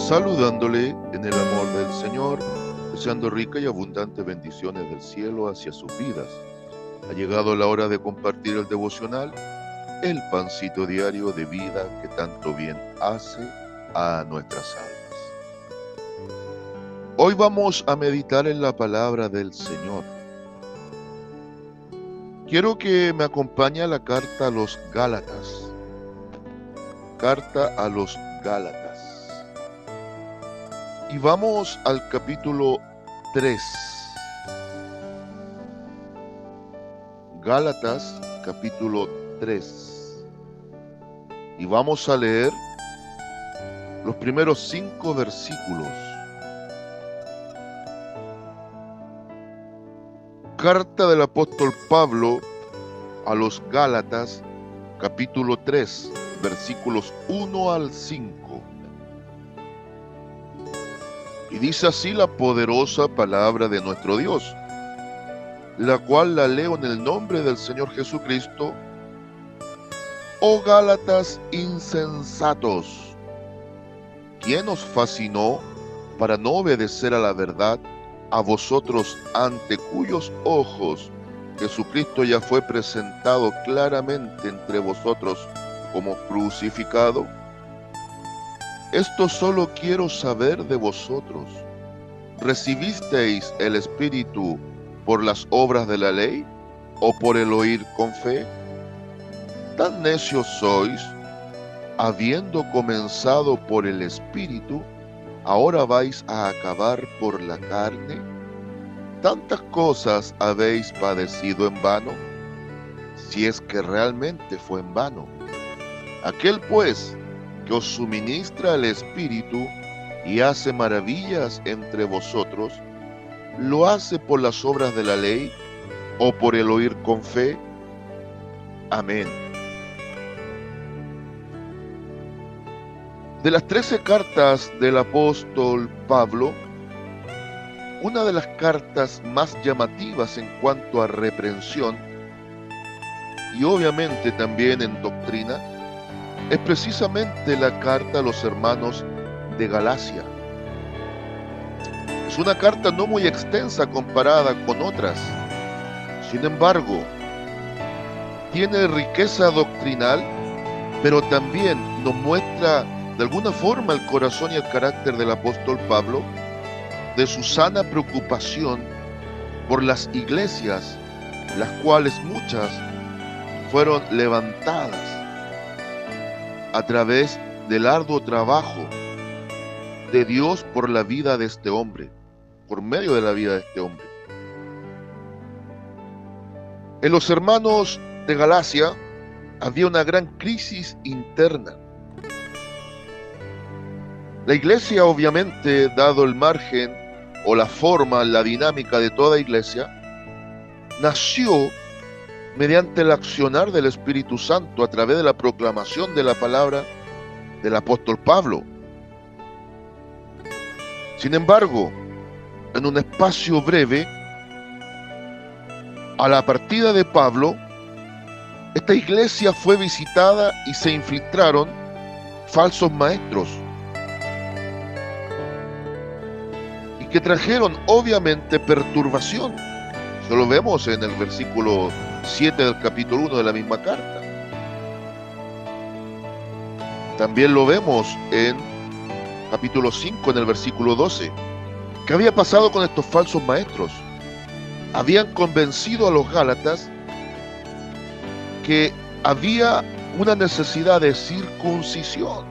saludándole en el amor del Señor, deseando rica y abundante bendiciones del cielo hacia sus vidas. Ha llegado la hora de compartir el devocional, el pancito diario de vida que tanto bien hace a nuestras almas. Hoy vamos a meditar en la palabra del Señor. Quiero que me acompañe a la carta a los Gálatas. Carta a los Gálatas. Y vamos al capítulo 3. Gálatas, capítulo 3. Y vamos a leer los primeros 5 versículos. Carta del apóstol Pablo a los Gálatas, capítulo 3, versículos 1 al 5. Y dice así la poderosa palabra de nuestro Dios, la cual la leo en el nombre del Señor Jesucristo. Oh Gálatas insensatos, ¿quién os fascinó para no obedecer a la verdad, a vosotros ante cuyos ojos Jesucristo ya fue presentado claramente entre vosotros como crucificado? Esto solo quiero saber de vosotros. ¿Recibisteis el Espíritu por las obras de la ley o por el oír con fe? ¿Tan necios sois? Habiendo comenzado por el Espíritu, ¿ahora vais a acabar por la carne? ¿Tantas cosas habéis padecido en vano? Si es que realmente fue en vano. Aquel pues que os suministra el Espíritu y hace maravillas entre vosotros, ¿lo hace por las obras de la ley o por el oír con fe? Amén. De las 13 cartas del apóstol Pablo, una de las cartas más llamativas en cuanto a reprensión y obviamente también en doctrina, es precisamente la carta a los hermanos de Galacia. Es una carta no muy extensa comparada con otras. Sin embargo, tiene riqueza doctrinal, pero también nos muestra de alguna forma el corazón y el carácter del apóstol Pablo, de su sana preocupación por las iglesias, las cuales muchas fueron levantadas a través del arduo trabajo de Dios por la vida de este hombre, por medio de la vida de este hombre. En los hermanos de Galacia había una gran crisis interna. La iglesia, obviamente, dado el margen o la forma, la dinámica de toda iglesia, nació mediante el accionar del Espíritu Santo a través de la proclamación de la palabra del apóstol Pablo. Sin embargo, en un espacio breve, a la partida de Pablo, esta iglesia fue visitada y se infiltraron falsos maestros y que trajeron obviamente perturbación. Eso lo vemos en el versículo 7 del capítulo 1 de la misma carta. También lo vemos en capítulo 5, en el versículo 12. ¿Qué había pasado con estos falsos maestros? Habían convencido a los Gálatas que había una necesidad de circuncisión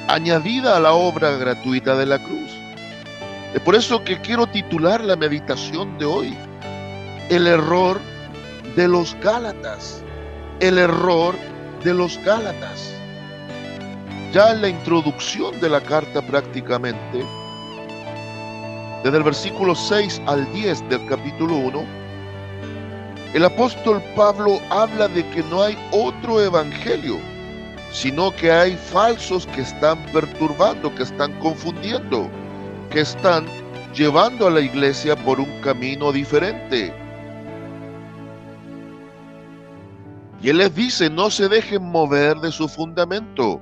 añadida a la obra gratuita de la cruz. Es por eso que quiero titular la meditación de hoy: el error de los Gálatas. El error de los Gálatas. Ya en la introducción de la carta prácticamente, desde el versículo 6 al 10 del capítulo 1, el apóstol Pablo habla de que no hay otro evangelio, sino que hay falsos que están perturbando, que están confundiendo, que están llevando a la iglesia por un camino diferente. Y él les dice: no se dejen mover de su fundamento.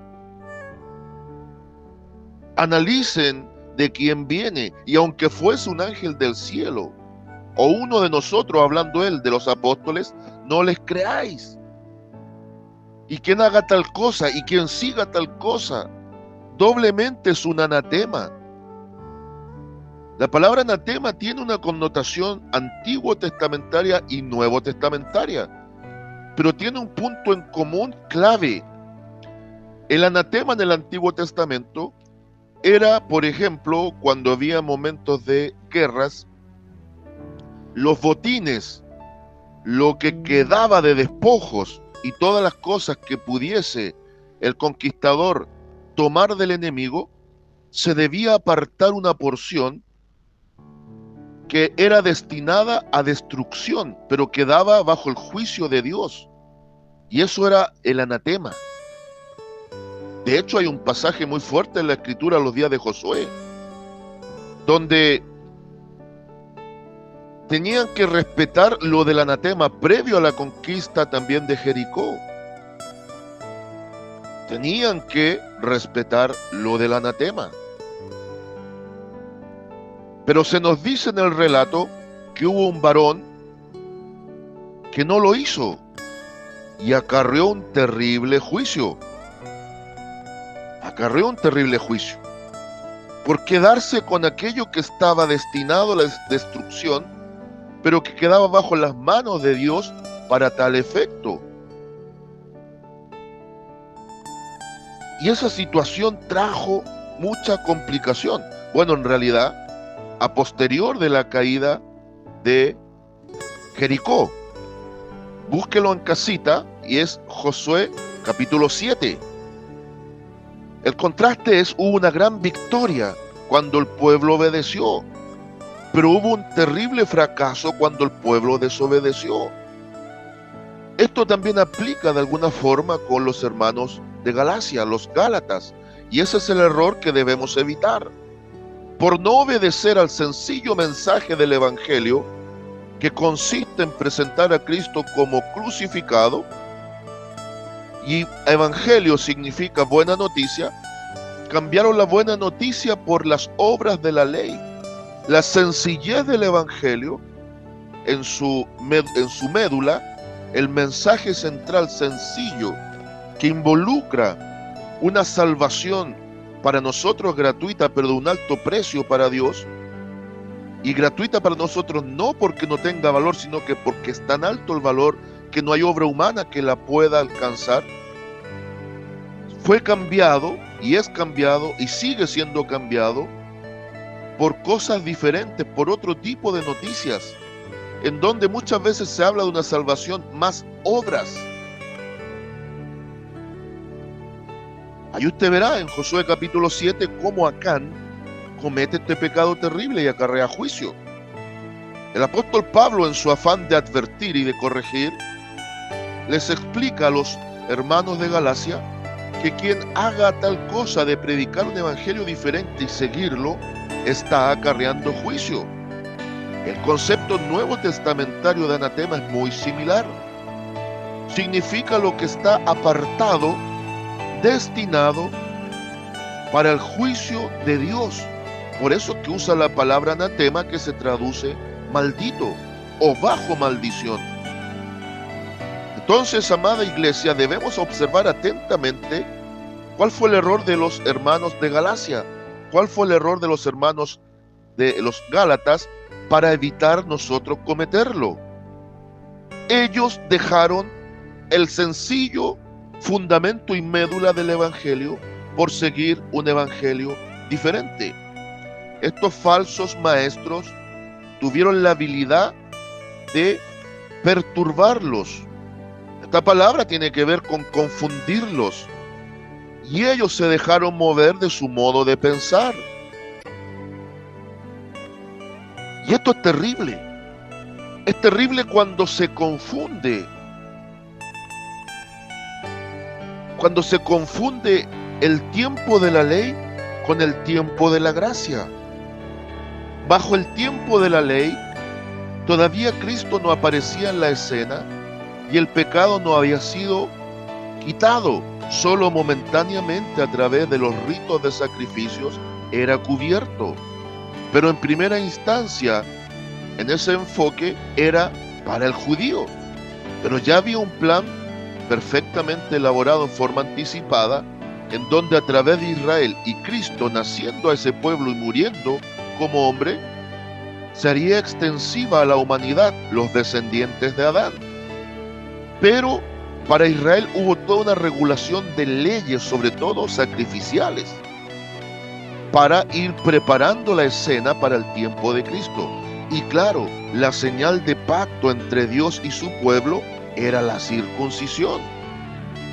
Analicen de quién viene, y aunque fuese un ángel del cielo, o uno de nosotros, hablando él de los apóstoles, no les creáis. Y quien haga tal cosa y quien siga tal cosa, doblemente es un anatema. La palabra anatema tiene una connotación antiguo testamentaria y nuevo testamentaria, pero tiene un punto en común clave. El anatema en el Antiguo Testamento era, por ejemplo, cuando había momentos de guerras, los botines, lo que quedaba de despojos y todas las cosas que pudiese el conquistador tomar del enemigo, se debía apartar una porción que era destinada a destrucción, pero quedaba bajo el juicio de Dios. Y eso era el anatema. De hecho, hay un pasaje muy fuerte en la Escritura, los días de Josué, donde tenían que respetar lo del anatema previo a la conquista también de Jericó. Tenían que respetar lo del anatema. Pero se nos dice en el relato que hubo un varón que no lo hizo y acarreó un terrible juicio. Acarreó un terrible juicio por quedarse con aquello que estaba destinado a la destrucción, pero que quedaba bajo las manos de Dios para tal efecto. Y esa situación trajo mucha complicación. Bueno, en realidad, a posterior de la caída de Jericó. Búsquelo en casita y es Josué capítulo 7. El contraste es, hubo una gran victoria cuando el pueblo obedeció, pero hubo un terrible fracaso cuando el pueblo desobedeció. Esto también aplica de alguna forma con los hermanos de Galacia, los Gálatas, y ese es el error que debemos evitar. Por no obedecer al sencillo mensaje del Evangelio, que consiste en presentar a Cristo como crucificado, y Evangelio significa buena noticia, cambiaron la buena noticia por las obras de la ley. La sencillez del Evangelio, en su médula, el mensaje central sencillo que involucra una salvación para nosotros gratuita, pero de un alto precio para Dios, y gratuita para nosotros no porque no tenga valor, sino que porque es tan alto el valor que no hay obra humana que la pueda alcanzar, fue cambiado y es cambiado y sigue siendo cambiado por cosas diferentes, por otro tipo de noticias, en donde muchas veces se habla de una salvación más obras. Ahí usted verá en Josué capítulo 7 cómo Acán comete este pecado terrible y acarrea juicio. El apóstol Pablo, en su afán de advertir y de corregir, les explica a los hermanos de Galacia que quien haga tal cosa de predicar un evangelio diferente y seguirlo, está acarreando juicio. El concepto nuevo testamentario de anatema es muy similar. Significa lo que está apartado, destinado para el juicio de Dios. Por eso que usa la palabra anatema, que se traduce maldito o bajo maldición. Entonces, amada iglesia, debemos observar atentamente cuál fue el error de los hermanos de Galacia, cuál fue el error de los hermanos de los Gálatas para evitar nosotros cometerlo. Ellos dejaron el sencillo fundamento y médula del evangelio por seguir un evangelio diferente. Estos falsos maestros tuvieron la habilidad de perturbarlos. Esta palabra tiene que ver con confundirlos. Y ellos se dejaron mover de su modo de pensar. Y esto es terrible. Es terrible cuando se confunde. Cuando se confunde el tiempo de la ley con el tiempo de la gracia. Bajo el tiempo de la ley, todavía Cristo no aparecía en la escena y el pecado no había sido quitado. solo momentáneamente a través de los ritos de sacrificios era cubierto. Pero en primera instancia, en ese enfoque, era para el judío. Pero ya había un plan perfectamente elaborado en forma anticipada, en donde a través de Israel y Cristo naciendo a ese pueblo y muriendo como hombre, se haría extensiva a la humanidad, los descendientes de Adán. Pero para Israel hubo toda una regulación de leyes, sobre todo sacrificiales, para ir preparando la escena para el tiempo de Cristo. Y claro, la señal de pacto entre Dios y su pueblo era la circuncisión.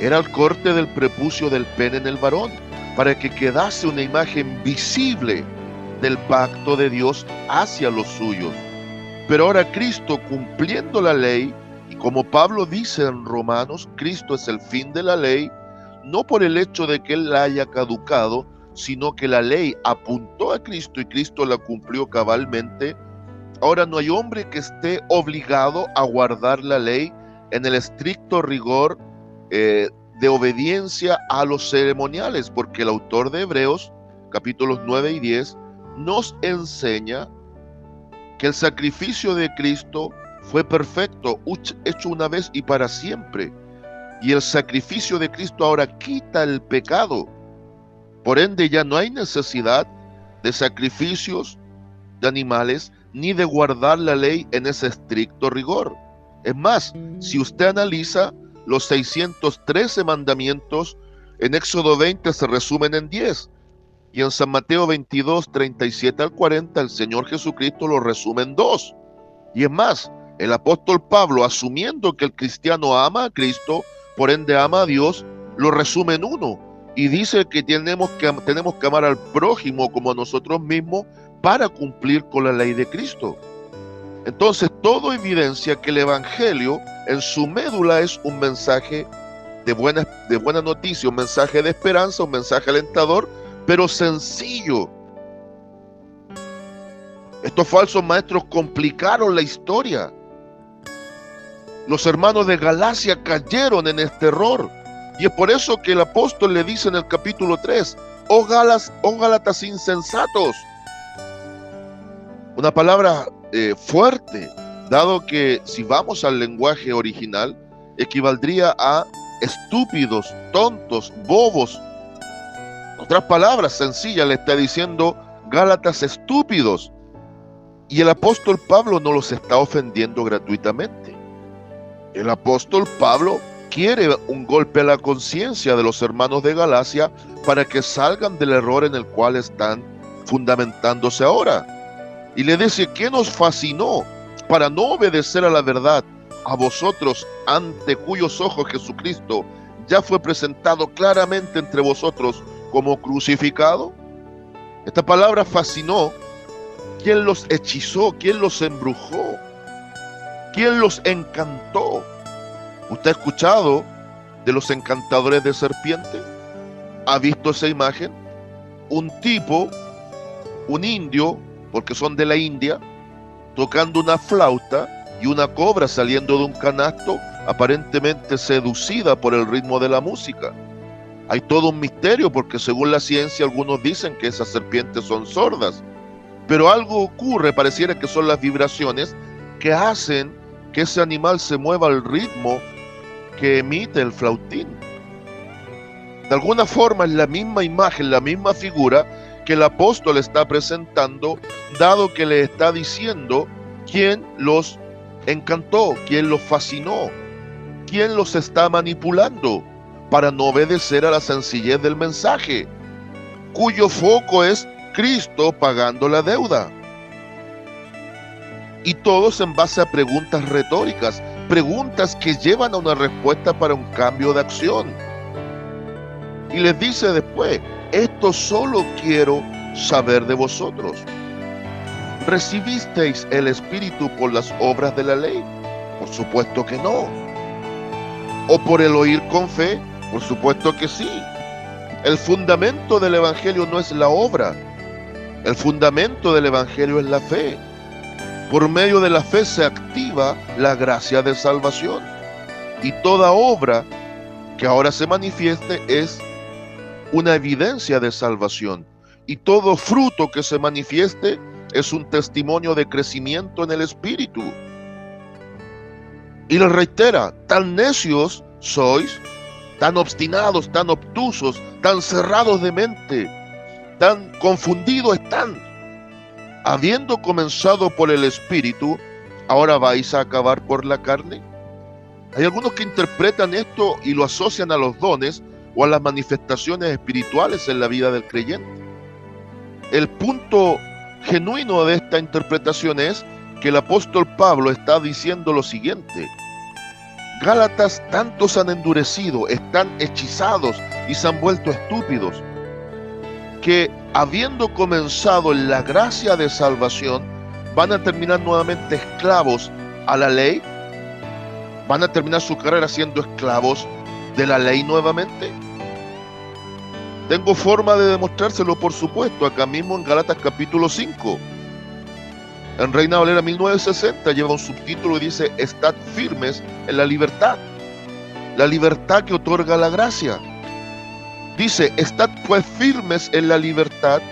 Era el corte del prepucio del pene en el varón, para que quedase una imagen visible del pacto de Dios hacia los suyos. Pero ahora Cristo, cumpliendo la ley, y como Pablo dice en Romanos, Cristo es el fin de la ley, no por el hecho de que Él la haya caducado, sino que la ley apuntó a Cristo y Cristo la cumplió cabalmente. Ahora no hay hombre que esté obligado a guardar la ley en el estricto rigor de obediencia a los ceremoniales, porque el autor de Hebreos, capítulos 9 y 10, nos enseña que el sacrificio de Cristo fue perfecto, hecho una vez y para siempre. Y el sacrificio de Cristo ahora quita el pecado. Por ende, ya no hay necesidad de sacrificios de animales ni de guardar la ley en ese estricto rigor. Es más, si usted analiza los 613 mandamientos, en Éxodo 20 se resumen en 10. Y en San Mateo 22, 37 al 40, el Señor Jesucristo lo resume en 2. Y es más, el apóstol Pablo, asumiendo que el cristiano ama a Cristo, por ende ama a Dios, lo resume en 1. Y dice que tenemos que amar al prójimo como a nosotros mismos para cumplir con la ley de Cristo. Entonces, todo evidencia que el Evangelio en su médula es un mensaje de buena noticia, un mensaje de esperanza, un mensaje alentador, pero sencillo. Estos falsos maestros complicaron la historia. Los hermanos de Galacia cayeron en este error. Y es por eso que el apóstol le dice en el capítulo 3, oh Gálatas insensatos. Una palabra fuerte, dado que si vamos al lenguaje original, equivaldría a estúpidos, tontos, bobos. Otras palabras sencillas, le está diciendo Gálatas estúpidos. Y el apóstol Pablo no los está ofendiendo gratuitamente. El apóstol Pablo quiere un golpe a la conciencia de los hermanos de Galacia para que salgan del error en el cual están fundamentándose ahora. Y le dice, ¿qué nos fascinó para no obedecer a la verdad? A vosotros, ante cuyos ojos Jesucristo ya fue presentado claramente entre vosotros como crucificado. Esta palabra fascinó. ¿Quién los hechizó? ¿Quién los embrujó? ¿Quién los encantó? ¿Usted ha escuchado de los encantadores de serpiente? ¿Ha visto esa imagen? Un tipo, un indio, porque son de la India, tocando una flauta y una cobra saliendo de un canasto, aparentemente seducida por el ritmo de la música. Hay todo un misterio porque según la ciencia algunos dicen que esas serpientes son sordas, pero algo ocurre, pareciera que son las vibraciones que hacen que ese animal se mueva al ritmo que emite el flautín. De alguna forma es la misma imagen, la misma figura que el apóstol está presentando, dado que le está diciendo quién los encantó, quién los fascinó, quién los está manipulando para no obedecer a la sencillez del mensaje, cuyo foco es Cristo pagando la deuda. Y todos en base a preguntas retóricas, preguntas que llevan a una respuesta para un cambio de acción. Y les dice después, esto solo quiero saber de vosotros. ¿Recibisteis el Espíritu por las obras de la ley? Por supuesto que no. ¿O por el oír con fe? Por supuesto que sí. El fundamento del Evangelio no es la obra. El fundamento del Evangelio es la fe. Por medio de la fe se activa la gracia de salvación. Y toda obra que ahora se manifieste es una evidencia de salvación. Y todo fruto que se manifieste es un testimonio de crecimiento en el Espíritu. Y les reitera, tan necios sois, tan obstinados, tan obtusos, tan cerrados de mente, tan confundidos están. Habiendo comenzado por el Espíritu, ¿ahora vais a acabar por la carne? Hay algunos que interpretan esto y lo asocian a los dones o a las manifestaciones espirituales en la vida del creyente. El punto genuino de esta interpretación es que el apóstol Pablo está diciendo lo siguiente: Gálatas tanto se han endurecido, están hechizados y se han vuelto estúpidos, que habiendo comenzado en la gracia de salvación, van a terminar nuevamente esclavos a la ley, van a terminar su carrera siendo esclavos de la ley nuevamente. Tengo forma de demostrárselo, por supuesto, acá mismo en Gálatas capítulo 5. En Reina Valera 1960 lleva un subtítulo y dice: estad firmes en la libertad que otorga la gracia. Dice: estad pues firmes en la libertad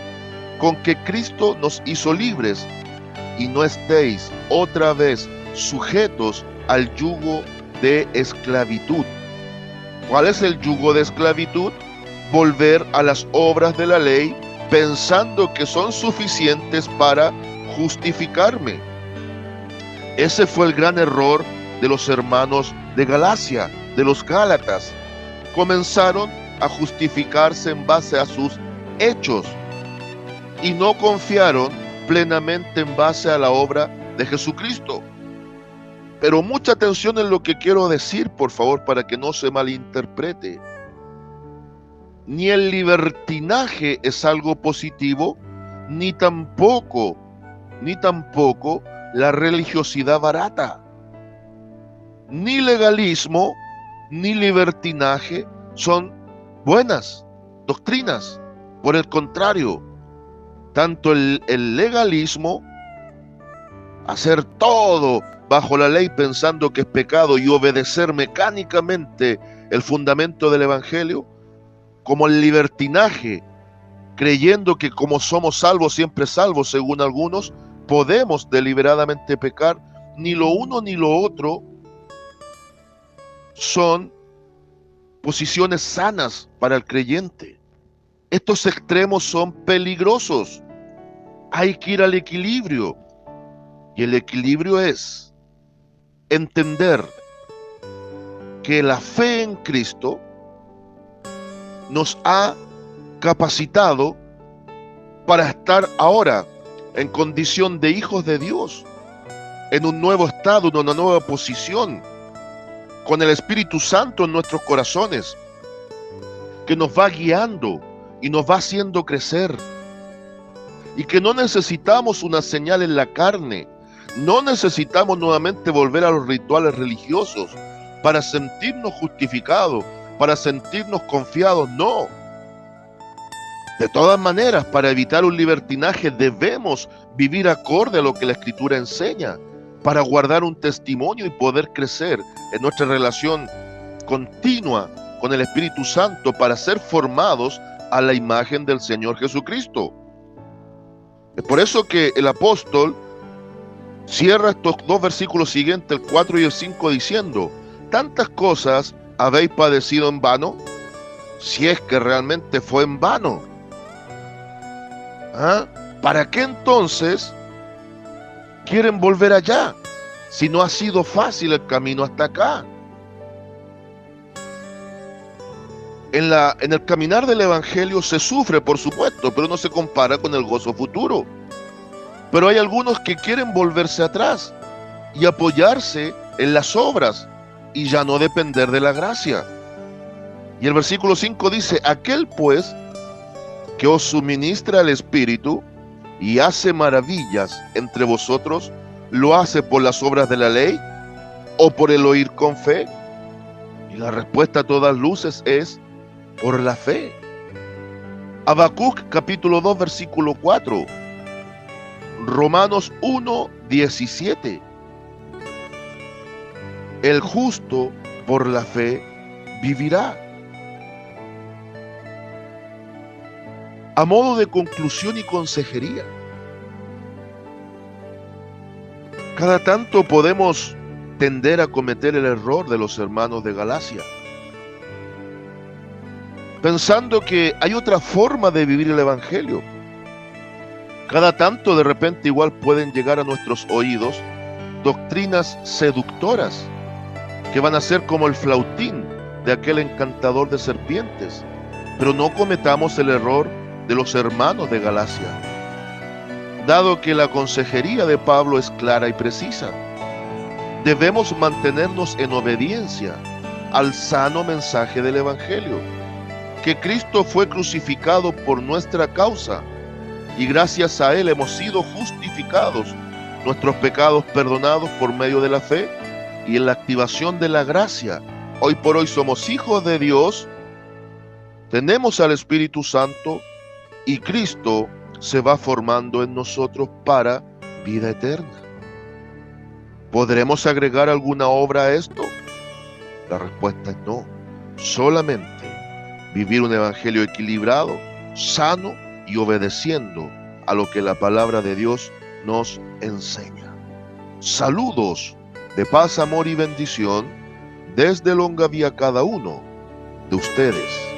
con que Cristo nos hizo libres, y no estéis otra vez sujetos al yugo de esclavitud. ¿Cuál es el yugo de esclavitud? Volver a las obras de la ley pensando que son suficientes para justificarme. Ese fue el gran error de los hermanos de Galacia, de los Gálatas. Comenzaron a justificarse en base a sus hechos y no confiaron plenamente en base a la obra de Jesucristo. Pero mucha atención en lo que quiero decir, por favor, para que no se malinterprete. Ni el libertinaje es algo positivo, ni tampoco la religiosidad barata. Ni legalismo ni libertinaje son buenas doctrinas. Por el contrario, tanto el legalismo, hacer todo bajo la ley pensando que es pecado y obedecer mecánicamente el fundamento del Evangelio, como el libertinaje, creyendo que como somos salvos, siempre salvos, según algunos, podemos deliberadamente pecar. Ni lo uno ni lo otro son posiciones sanas para el creyente. Estos extremos son peligrosos. Hay que ir al equilibrio. Y el equilibrio es entender que la fe en Cristo nos ha capacitado para estar ahora en condición de hijos de Dios, en un nuevo estado, en una nueva posición, con el Espíritu Santo en nuestros corazones, que nos va guiando y nos va haciendo crecer, y que no necesitamos una señal en la carne, no necesitamos nuevamente volver a los rituales religiosos para sentirnos justificados, para sentirnos confiados, no. De todas maneras, para evitar un libertinaje debemos vivir acorde a lo que la Escritura enseña, para guardar un testimonio y poder crecer en nuestra relación continua con el Espíritu Santo, para ser formados a la imagen del Señor Jesucristo. Es por eso que el apóstol cierra estos dos versículos siguientes, el 4 y el 5, diciendo: tantas cosas habéis padecido en vano, si es que realmente fue en vano. ¿Para qué entonces quieren volver allá, si no ha sido fácil el camino hasta acá? En el caminar del Evangelio se sufre, por supuesto, pero no se compara con el gozo futuro. Pero hay algunos que quieren volverse atrás y apoyarse en las obras y ya no depender de la gracia. Y el versículo 5 dice: aquel pues que os suministra el Espíritu y hace maravillas entre vosotros, ¿lo hace por las obras de la ley o por el oír con fe? Y la respuesta a todas luces es: por la fe. Habacuc capítulo 2 versículo 4, Romanos 1, 17. El justo por la fe vivirá. A modo de conclusión y consejería, cada tanto podemos tender a cometer el error de los hermanos de Galacia, pensando que hay otra forma de vivir el Evangelio. Cada tanto de repente igual pueden llegar a nuestros oídos doctrinas seductoras que van a ser como el flautín de aquel encantador de serpientes, pero no cometamos el error de los hermanos de Galacia, dado que la consejería de Pablo es clara y precisa. Debemos mantenernos en obediencia al sano mensaje del Evangelio, que Cristo fue crucificado por nuestra causa y gracias a Él hemos sido justificados, nuestros pecados perdonados por medio de la fe y en la activación de la gracia. Hoy por hoy somos hijos de Dios, tenemos al Espíritu Santo y Cristo se va formando en nosotros para vida eterna. ¿Podremos agregar alguna obra a esto? La respuesta es no. Solamente vivir un evangelio equilibrado, sano y obedeciendo a lo que la palabra de Dios nos enseña. Saludos de paz, amor y bendición desde Longaví a cada uno de ustedes.